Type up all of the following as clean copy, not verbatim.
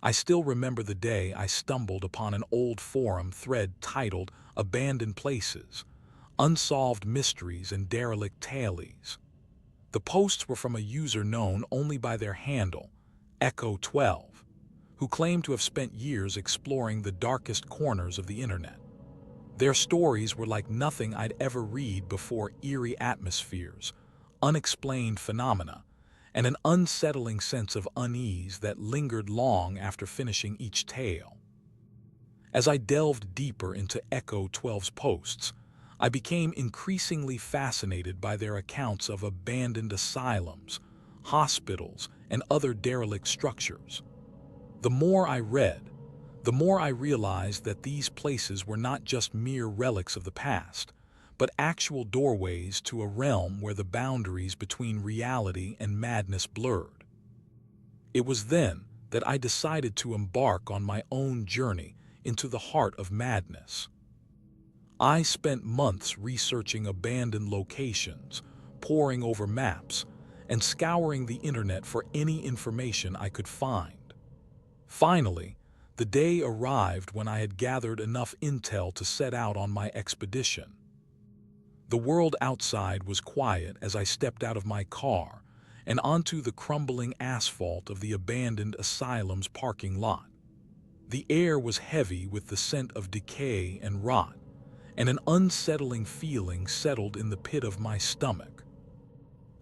I still remember the day I stumbled upon an old forum thread titled Abandoned Places, Unsolved Mysteries and Derelict Tales. The posts were from a user known only by their handle, Echo12, who claimed to have spent years exploring the darkest corners of the internet. Their stories were like nothing I'd ever read before: eerie atmospheres, unexplained phenomena, and an unsettling sense of unease that lingered long after finishing each tale. As I delved deeper into Echo12's posts, I became increasingly fascinated by their accounts of abandoned asylums, hospitals, and other derelict structures. The more I read, the more I realized that these places were not just mere relics of the past, but actual doorways to a realm where the boundaries between reality and madness blurred. It was then that I decided to embark on my own journey into the heart of madness. I spent months researching abandoned locations, poring over maps, and scouring the internet for any information I could find. Finally, the day arrived when I had gathered enough intel to set out on my expedition. The world outside was quiet as I stepped out of my car and onto the crumbling asphalt of the abandoned asylum's parking lot. The air was heavy with the scent of decay and rot, and an unsettling feeling settled in the pit of my stomach.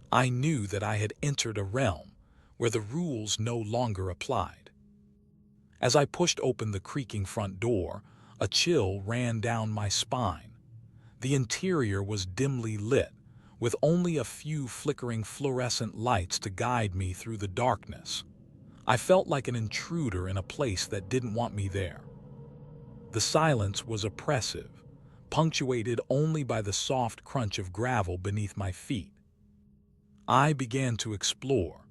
I knew that I had entered a realm where the rules no longer applied. As I pushed open the creaking front door, a chill ran down my spine. The interior was dimly lit, with only a few flickering fluorescent lights to guide me through the darkness. I felt like an intruder in a place that didn't want me there. The silence was oppressive, punctuated only by the soft crunch of gravel beneath my feet. I began to explore,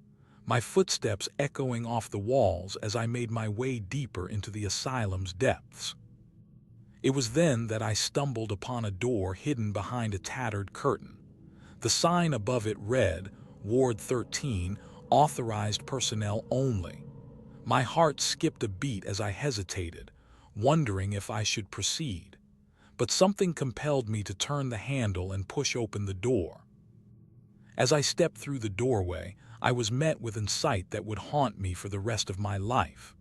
my footsteps echoing off the walls as I made my way deeper into the asylum's depths. It was then that I stumbled upon a door hidden behind a tattered curtain. The sign above it read, Ward 13, authorized personnel only. My heart skipped a beat as I hesitated, wondering if I should proceed. But something compelled me to turn the handle and push open the door. As I stepped through the doorway, I was met with a sight that would haunt me for the rest of my life.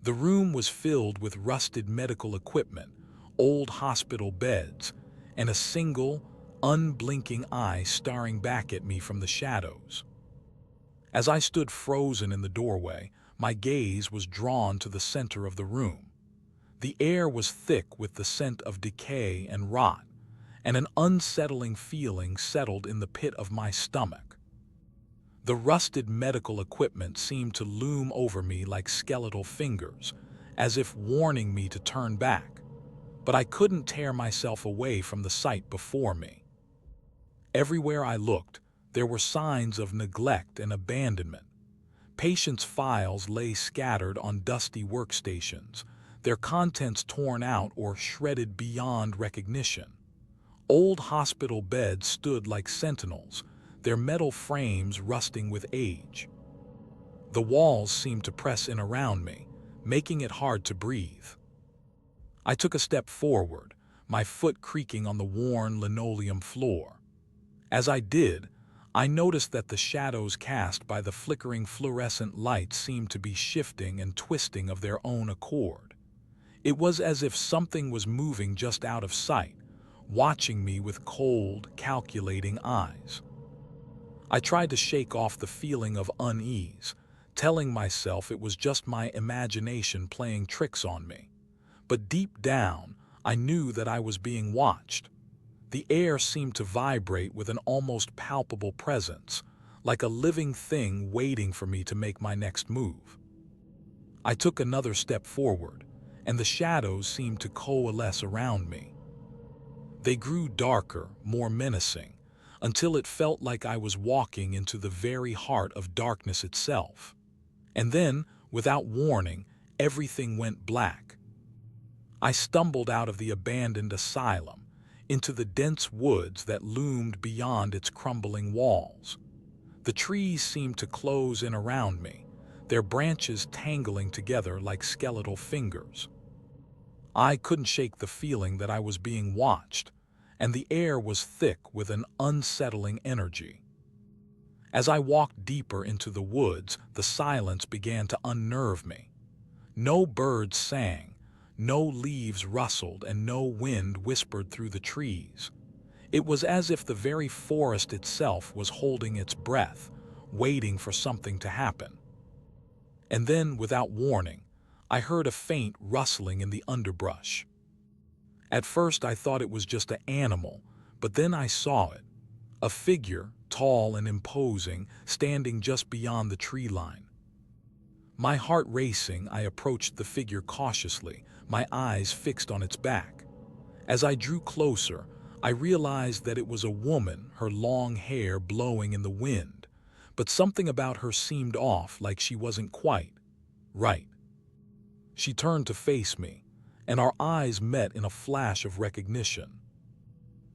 The room was filled with rusted medical equipment, old hospital beds, and a single, unblinking eye staring back at me from the shadows. As I stood frozen in the doorway, my gaze was drawn to the center of the room. The air was thick with the scent of decay and rot, and an unsettling feeling settled in the pit of my stomach. The rusted medical equipment seemed to loom over me like skeletal fingers, as if warning me to turn back, but I couldn't tear myself away from the sight before me. Everywhere I looked, there were signs of neglect and abandonment. Patients' files lay scattered on dusty workstations, their contents torn out or shredded beyond recognition. Old hospital beds stood like sentinels, their metal frames rusting with age. The walls seemed to press in around me, making it hard to breathe. I took a step forward, my foot creaking on the worn linoleum floor. As I did, I noticed that the shadows cast by the flickering fluorescent lights seemed to be shifting and twisting of their own accord. It was as if something was moving just out of sight, watching me with cold, calculating eyes. I tried to shake off the feeling of unease, telling myself it was just my imagination playing tricks on me. But deep down, I knew that I was being watched. The air seemed to vibrate with an almost palpable presence, like a living thing waiting for me to make my next move. I took another step forward, and the shadows seemed to coalesce around me. They grew darker, more menacing, until it felt like I was walking into the very heart of darkness itself. And then, without warning, everything went black. I stumbled out of the abandoned asylum, into the dense woods that loomed beyond its crumbling walls. The trees seemed to close in around me, their branches tangling together like skeletal fingers. I couldn't shake the feeling that I was being watched, and the air was thick with an unsettling energy. As I walked deeper into the woods, the silence began to unnerve me. No birds sang, no leaves rustled, and no wind whispered through the trees. It was as if the very forest itself was holding its breath, waiting for something to happen. And then, without warning, I heard a faint rustling in the underbrush. At first I thought it was just an animal, but then I saw it. A figure, tall and imposing, standing just beyond the tree line. My heart racing, I approached the figure cautiously, my eyes fixed on its back. As I drew closer, I realized that it was a woman, her long hair blowing in the wind, but something about her seemed off, like she wasn't quite right. She turned to face me, and our eyes met in a flash of recognition.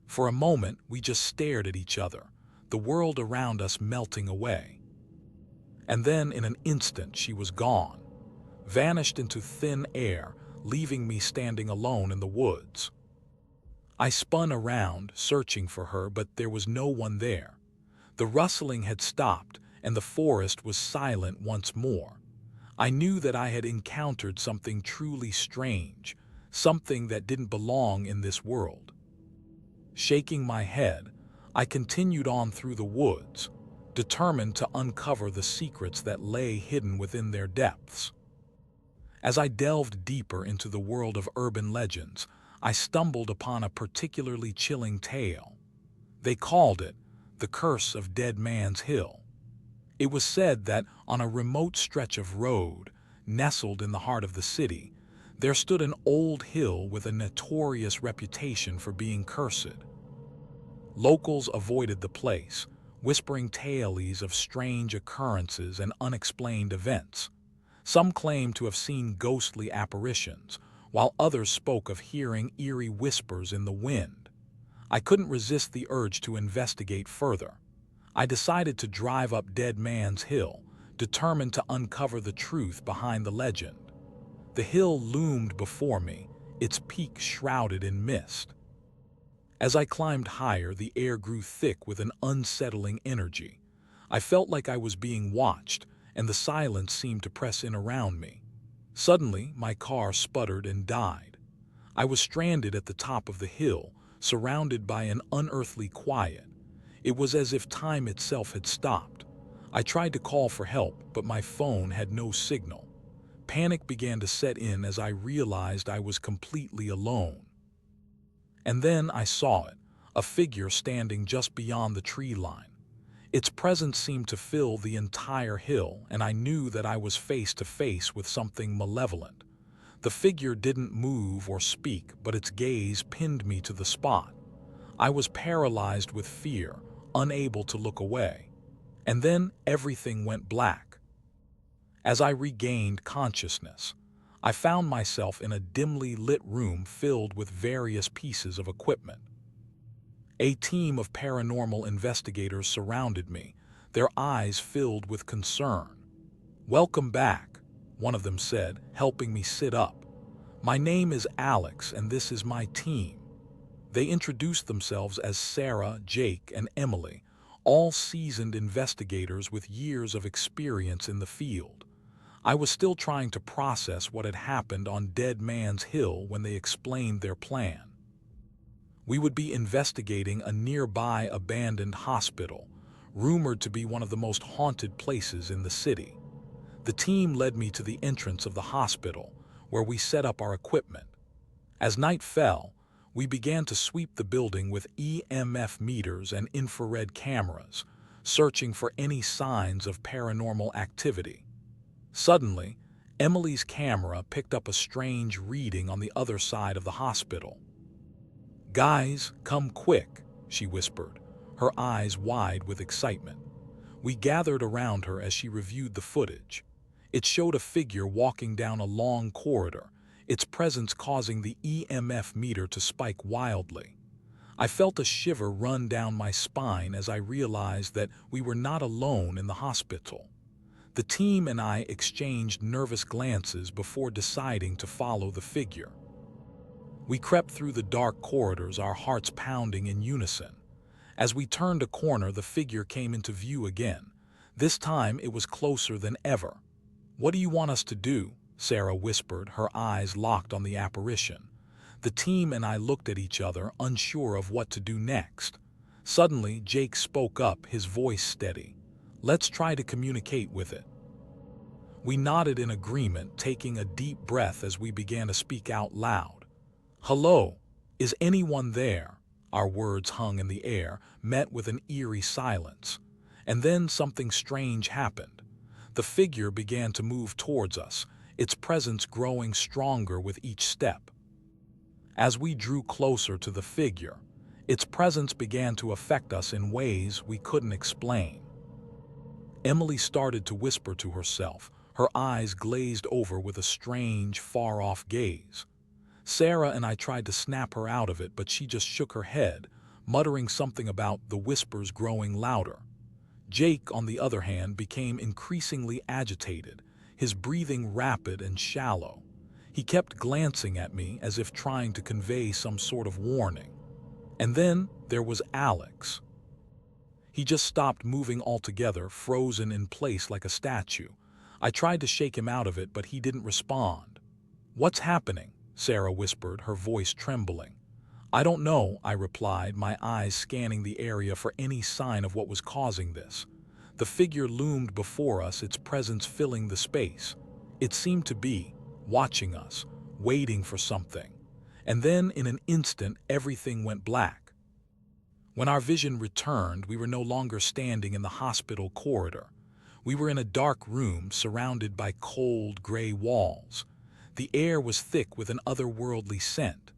For a moment, we just stared at each other, the world around us melting away. And then, in an instant, she was gone, vanished into thin air, leaving me standing alone in the woods. I spun around, searching for her, but there was no one there. The rustling had stopped, and the forest was silent once more. I knew that I had encountered something truly strange, something that didn't belong in this world. Shaking my head, I continued on through the woods, determined to uncover the secrets that lay hidden within their depths. As I delved deeper into the world of urban legends, I stumbled upon a particularly chilling tale. They called it the Curse of Dead Man's Hill. It was said that on a remote stretch of road, nestled in the heart of the city, there stood an old hill with a notorious reputation for being cursed. Locals avoided the place, whispering tales of strange occurrences and unexplained events. Some claimed to have seen ghostly apparitions, while others spoke of hearing eerie whispers in the wind. I couldn't resist the urge to investigate further. I decided to drive up Dead Man's Hill, determined to uncover the truth behind the legend. The hill loomed before me, its peak shrouded in mist. As I climbed higher, the air grew thick with an unsettling energy. I felt like I was being watched, and the silence seemed to press in around me. Suddenly, my car sputtered and died. I was stranded at the top of the hill, surrounded by an unearthly quiet. It was as if time itself had stopped. I tried to call for help, but my phone had no signal. Panic began to set in as I realized I was completely alone. And then I saw it, a figure standing just beyond the tree line. Its presence seemed to fill the entire hill, and I knew that I was face to face with something malevolent. The figure didn't move or speak, but its gaze pinned me to the spot. I was paralyzed with fear, unable to look away. And then everything went black. As I regained consciousness, I found myself in a dimly lit room filled with various pieces of equipment. A team of paranormal investigators surrounded me, their eyes filled with concern. "Welcome back," one of them said, helping me sit up. "My name is Alex, and this is my team." They introduced themselves as Sarah, Jake, and Emily, all seasoned investigators with years of experience in the field. I was still trying to process what had happened on Dead Man's Hill when they explained their plan. We would be investigating a nearby abandoned hospital, rumored to be one of the most haunted places in the city. The team led me to the entrance of the hospital, where we set up our equipment. As night fell, we began to sweep the building with EMF meters and infrared cameras, searching for any signs of paranormal activity. Suddenly, Emily's camera picked up a strange reading on the other side of the hospital. "Guys, come quick," she whispered, her eyes wide with excitement. We gathered around her as she reviewed the footage. It showed a figure walking down a long corridor, its presence causing the EMF meter to spike wildly. I felt a shiver run down my spine as I realized that we were not alone in the hospital. The team and I exchanged nervous glances before deciding to follow the figure. We crept through the dark corridors, our hearts pounding in unison. As we turned a corner, the figure came into view again. This time it was closer than ever. "What do you want us to do?" Sarah whispered, her eyes locked on the apparition. The team and I looked at each other, unsure of what to do next. Suddenly, Jake spoke up, his voice steady. "Let's try to communicate with it." We nodded in agreement, taking a deep breath as we began to speak out loud. "Hello, is anyone there?" Our words hung in the air, met with an eerie silence. And then something strange happened. The figure began to move towards us, its presence growing stronger with each step. As we drew closer to the figure, its presence began to affect us in ways we couldn't explain. Emily started to whisper to herself, her eyes glazed over with a strange, far-off gaze. Sarah and I tried to snap her out of it, but she just shook her head, muttering something about the whispers growing louder. Jake, on the other hand, became increasingly agitated, his breathing rapid and shallow. He kept glancing at me as if trying to convey some sort of warning. And then there was Alex. He just stopped moving altogether, frozen in place like a statue. I tried to shake him out of it, but he didn't respond. "What's happening?" Sarah whispered, her voice trembling. "I don't know," I replied, my eyes scanning the area for any sign of what was causing this. The figure loomed before us, its presence filling the space. It seemed to be watching us, waiting for something. And then, in an instant, everything went black. When our vision returned, we were no longer standing in the hospital corridor. We were in a dark room surrounded by cold, gray walls. The air was thick with an otherworldly scent.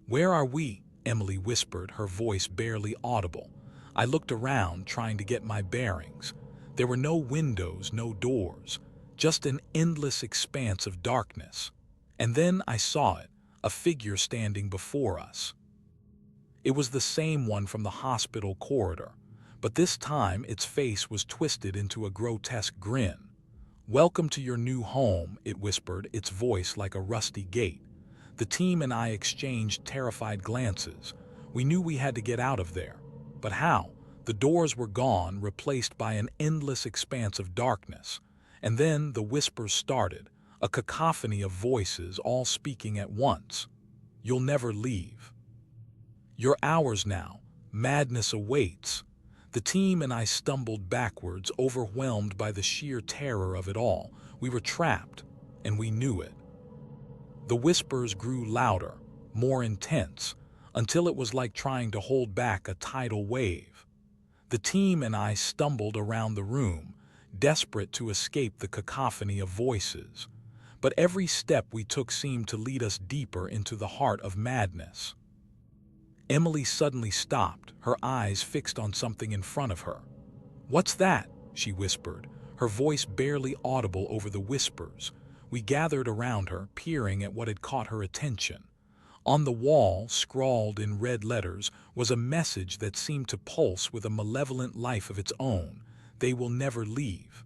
"Where are we?" Emily whispered, her voice barely audible. I looked around, trying to get my bearings. There were no windows, no doors, just an endless expanse of darkness. And then I saw it, a figure standing before us. It was the same one from the hospital corridor, but this time its face was twisted into a grotesque grin. "Welcome to your new home," it whispered, its voice like a rusty gate. The team and I exchanged terrified glances. We knew we had to get out of there. But how? The doors were gone, replaced by an endless expanse of darkness. And then the whispers started, a cacophony of voices all speaking at once. "You'll never leave. You're ours now. Madness awaits." The team and I stumbled backwards, overwhelmed by the sheer terror of it all. We were trapped, and we knew it. The whispers grew louder, more intense, until it was like trying to hold back a tidal wave. The team and I stumbled around the room, desperate to escape the cacophony of voices. But every step we took seemed to lead us deeper into the heart of madness. Emily suddenly stopped, her eyes fixed on something in front of her. "What's that?" she whispered, her voice barely audible over the whispers. We gathered around her, peering at what had caught her attention. On the wall, scrawled in red letters, was a message that seemed to pulse with a malevolent life of its own. "They will never leave."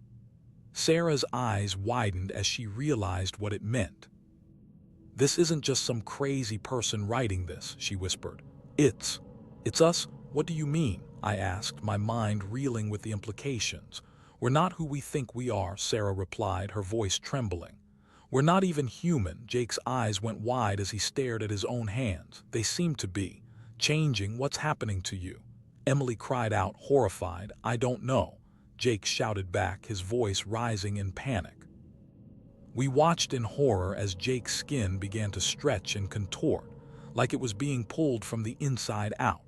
Sarah's eyes widened as she realized what it meant. "This isn't just some crazy person writing this," she whispered. It's us? What do you mean?" I asked, my mind reeling with the implications. "We're not who we think we are," Sarah replied, her voice trembling. "We're not even human." Jake's eyes went wide as he stared at his own hands. "They seem to be changing. What's happening to you?" Emily cried out, horrified. "I don't know," Jake shouted back, his voice rising in panic. We watched in horror as Jake's skin began to stretch and contort, like it was being pulled from the inside out.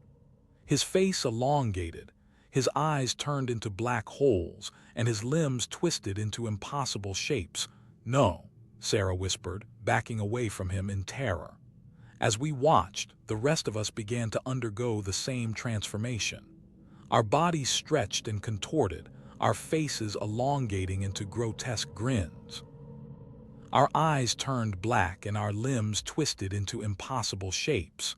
His face elongated, his eyes turned into black holes, and his limbs twisted into impossible shapes. "No," Sarah whispered, backing away from him in terror. As we watched, the rest of us began to undergo the same transformation. Our bodies stretched and contorted, our faces elongating into grotesque grins. Our eyes turned black and our limbs twisted into impossible shapes.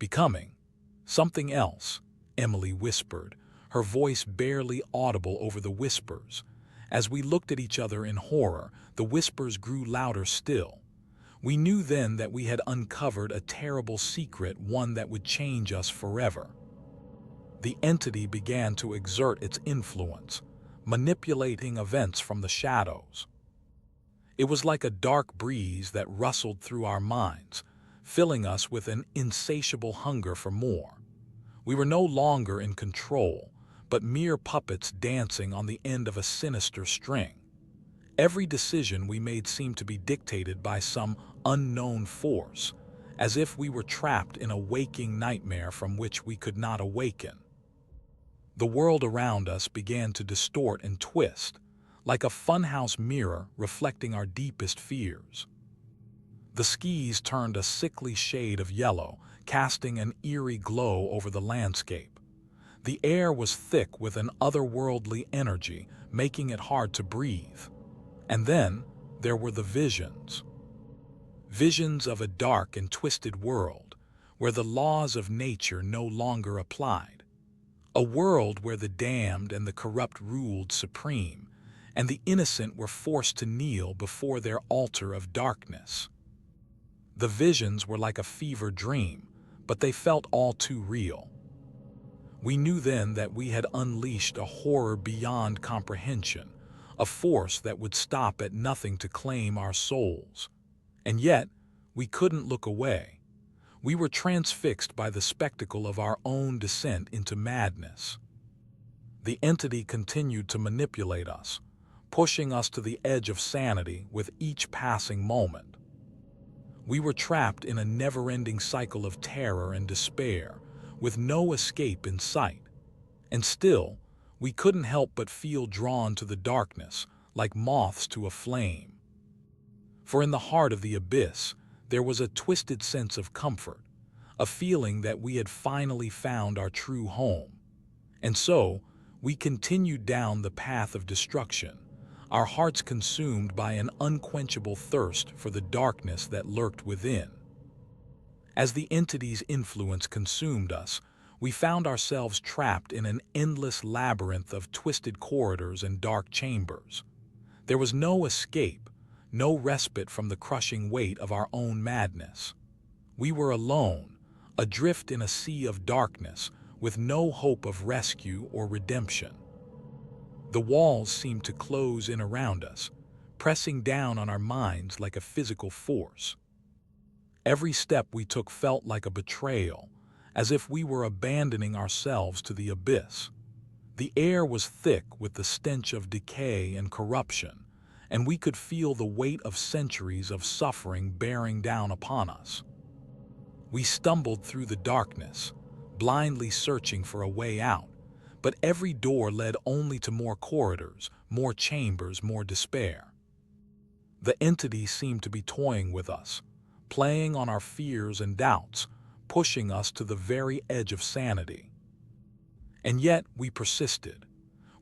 "Becoming something else," Emily whispered, her voice barely audible over the whispers. As we looked at each other in horror, the whispers grew louder still. We knew then that we had uncovered a terrible secret, one that would change us forever. The entity began to exert its influence, manipulating events from the shadows. It was like a dark breeze that rustled through our minds, filling us with an insatiable hunger for more. We were no longer in control, but mere puppets dancing on the end of a sinister string. Every decision we made seemed to be dictated by some unknown force, as if we were trapped in a waking nightmare from which we could not awaken. The world around us began to distort and twist, like a funhouse mirror reflecting our deepest fears. The skies turned a sickly shade of yellow, casting an eerie glow over the landscape. The air was thick with an otherworldly energy, making it hard to breathe. And then there were the visions. Visions of a dark and twisted world, where the laws of nature no longer applied. A world where the damned and the corrupt ruled supreme, and the innocent were forced to kneel before their altar of darkness. The visions were like a fever dream, but they felt all too real. We knew then that we had unleashed a horror beyond comprehension, a force that would stop at nothing to claim our souls. And yet, we couldn't look away. We were transfixed by the spectacle of our own descent into madness. The entity continued to manipulate us, pushing us to the edge of sanity with each passing moment. We were trapped in a never-ending cycle of terror and despair, with no escape in sight. And still, we couldn't help but feel drawn to the darkness, like moths to a flame. For in the heart of the abyss, there was a twisted sense of comfort, a feeling that we had finally found our true home. And so, we continued down the path of destruction, our hearts consumed by an unquenchable thirst for the darkness that lurked within. As the entity's influence consumed us, we found ourselves trapped in an endless labyrinth of twisted corridors and dark chambers. There was no escape, no respite from the crushing weight of our own madness. We were alone, adrift in a sea of darkness, with no hope of rescue or redemption. The walls seemed to close in around us, pressing down on our minds like a physical force. Every step we took felt like a betrayal, as if we were abandoning ourselves to the abyss. The air was thick with the stench of decay and corruption, and we could feel the weight of centuries of suffering bearing down upon us. We stumbled through the darkness, blindly searching for a way out, but every door led only to more corridors, more chambers, more despair. The entity seemed to be toying with us, playing on our fears and doubts, pushing us to the very edge of sanity. And yet we persisted.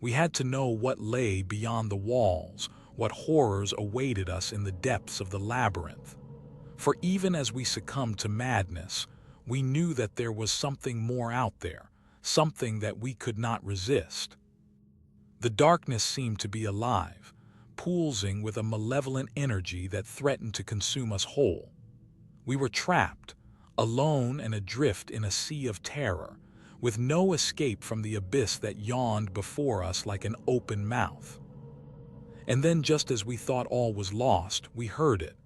We had to know what lay beyond the walls, what horrors awaited us in the depths of the labyrinth. For even as we succumbed to madness, we knew that there was something more out there, something that we could not resist. The darkness seemed to be alive, pulsing with a malevolent energy that threatened to consume us whole. We were trapped, alone and adrift in a sea of terror, with no escape from the abyss that yawned before us like an open mouth. And then, just as we thought all was lost, we heard it,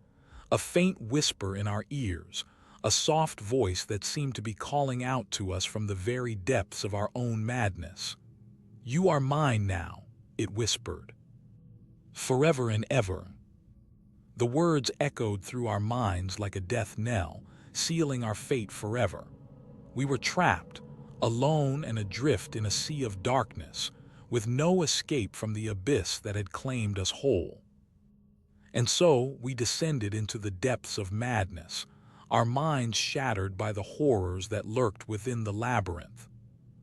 a faint whisper in our ears, a soft voice that seemed to be calling out to us from the very depths of our own madness. "You are mine now," it whispered. "Forever and ever." The words echoed through our minds like a death knell, sealing our fate forever. We were trapped, alone and adrift in a sea of darkness, with no escape from the abyss that had claimed us whole. And so we descended into the depths of madness, our minds shattered by the horrors that lurked within the labyrinth.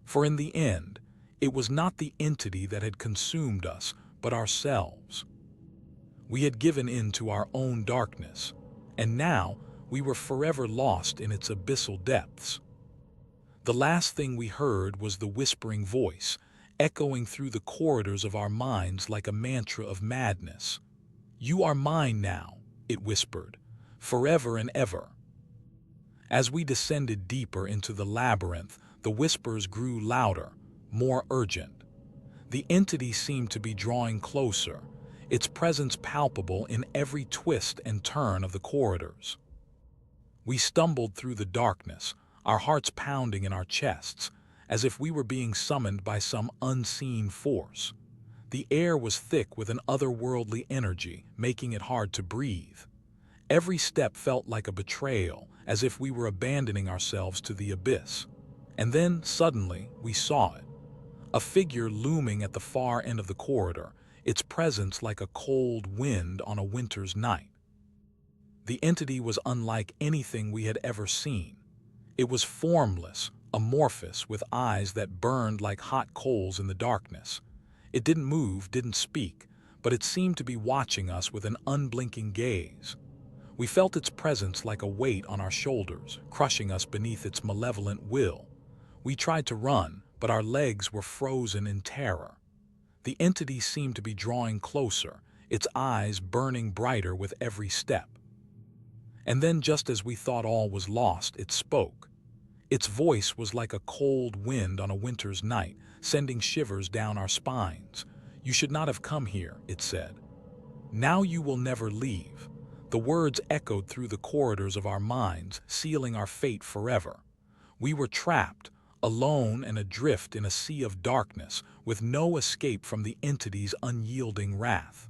For in the end, it was not the entity that had consumed us, but ourselves. We had given in to our own darkness, and now we were forever lost in its abyssal depths. The last thing we heard was the whispering voice, echoing through the corridors of our minds like a mantra of madness. "You are mine now," it whispered, "forever and ever." As we descended deeper into the labyrinth, the whispers grew louder, more urgent. The entity seemed to be drawing closer, its presence palpable in every twist and turn of the corridors. We stumbled through the darkness, our hearts pounding in our chests, as if we were being summoned by some unseen force. The air was thick with an otherworldly energy, making it hard to breathe. Every step felt like a betrayal, as if we were abandoning ourselves to the abyss. And then, suddenly, we saw it. A figure looming at the far end of the corridor, its presence like a cold wind on a winter's night. The entity was unlike anything we had ever seen. It was formless, amorphous, with eyes that burned like hot coals in the darkness. It didn't move, didn't speak, but it seemed to be watching us with an unblinking gaze. We felt its presence like a weight on our shoulders, crushing us beneath its malevolent will. We tried to run, but our legs were frozen in terror. The entity seemed to be drawing closer, its eyes burning brighter with every step. And then, just as we thought all was lost, it spoke. Its voice was like a cold wind on a winter's night, sending shivers down our spines. "You should not have come here," it said. "Now you will never leave." The words echoed through the corridors of our minds, sealing our fate forever. We were trapped, alone and adrift in a sea of darkness, with no escape from the entity's unyielding wrath.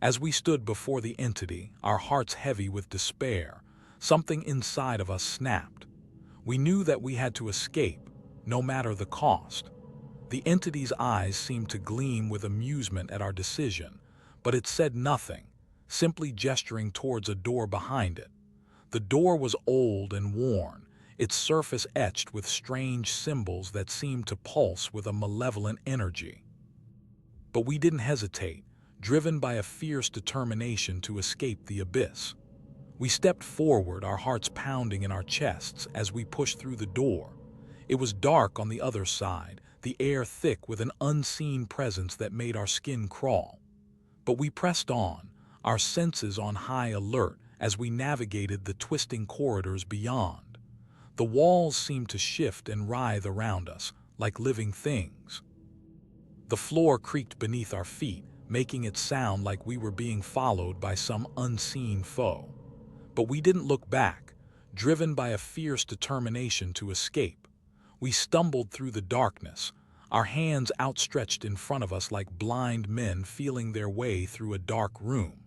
As we stood before the entity, our hearts heavy with despair, something inside of us snapped. We knew that we had to escape, no matter the cost. The entity's eyes seemed to gleam with amusement at our decision, but it said nothing, simply gesturing towards a door behind it. The door was old and worn, its surface etched with strange symbols that seemed to pulse with a malevolent energy. But we didn't hesitate, driven by a fierce determination to escape the abyss. We stepped forward, our hearts pounding in our chests as we pushed through the door. It was dark on the other side, the air thick with an unseen presence that made our skin crawl. But we pressed on, our senses on high alert as we navigated the twisting corridors beyond. The walls seemed to shift and writhe around us, like living things. The floor creaked beneath our feet, making it sound like we were being followed by some unseen foe. But we didn't look back, driven by a fierce determination to escape. We stumbled through the darkness, our hands outstretched in front of us like blind men feeling their way through a dark room.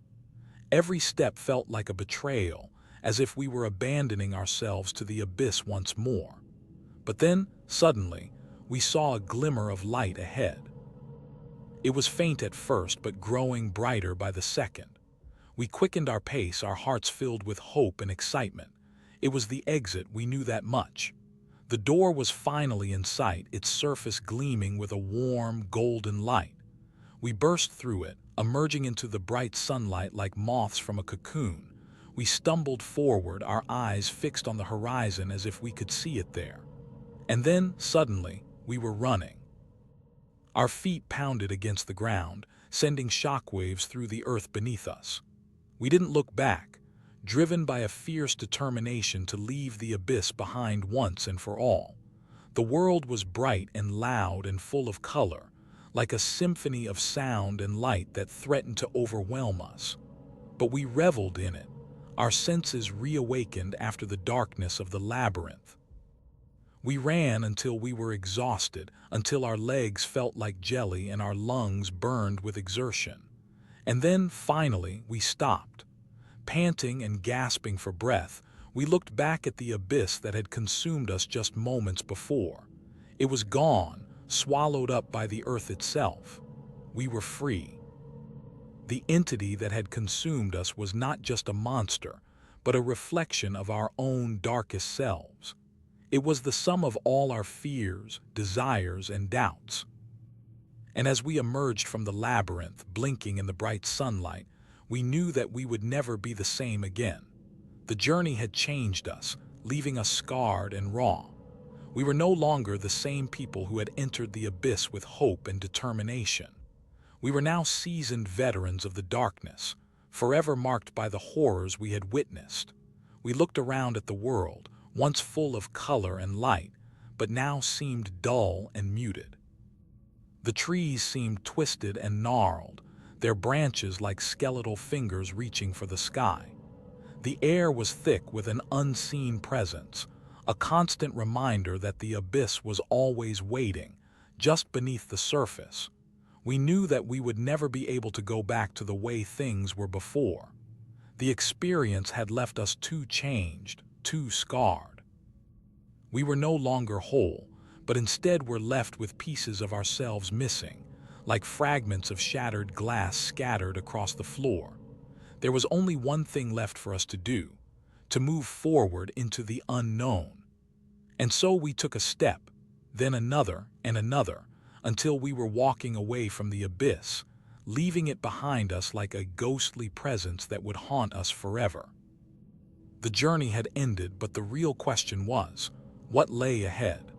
Every step felt like a betrayal, as if we were abandoning ourselves to the abyss once more. But then, suddenly, we saw a glimmer of light ahead. It was faint at first, but growing brighter by the second. We quickened our pace, our hearts filled with hope and excitement. It was the exit, we knew that much. The door was finally in sight, its surface gleaming with a warm, golden light. We burst through it, emerging into the bright sunlight like moths from a cocoon. We stumbled forward, our eyes fixed on the horizon as if we could see it there. And then, suddenly, we were running. Our feet pounded against the ground, sending shockwaves through the earth beneath us. We didn't look back, driven by a fierce determination to leave the abyss behind once and for all. The world was bright and loud and full of color, like a symphony of sound and light that threatened to overwhelm us. But we reveled in it, our senses reawakened after the darkness of the labyrinth. We ran until we were exhausted, until our legs felt like jelly and our lungs burned with exertion. And then, finally, we stopped. Panting and gasping for breath, we looked back at the abyss that had consumed us just moments before. It was gone, swallowed up by the earth itself. We were free. The entity that had consumed us was not just a monster, but a reflection of our own darkest selves. It was the sum of all our fears, desires, and doubts. And as we emerged from the labyrinth, blinking in the bright sunlight, we knew that we would never be the same again. The journey had changed us, leaving us scarred and raw. We were no longer the same people who had entered the abyss with hope and determination. We were now seasoned veterans of the darkness, forever marked by the horrors we had witnessed. We looked around at the world, once full of color and light, but now seemed dull and muted. The trees seemed twisted and gnarled, their branches like skeletal fingers reaching for the sky. The air was thick with an unseen presence, a constant reminder that the abyss was always waiting, just beneath the surface. We knew that we would never be able to go back to the way things were before. The experience had left us too changed, too scarred. We were no longer whole, but instead were left with pieces of ourselves missing, like fragments of shattered glass scattered across the floor. There was only one thing left for us to do, to move forward into the unknown. And so we took a step, then another and another, until we were walking away from the abyss, leaving it behind us like a ghostly presence that would haunt us forever. The journey had ended, but the real question was, what lay ahead?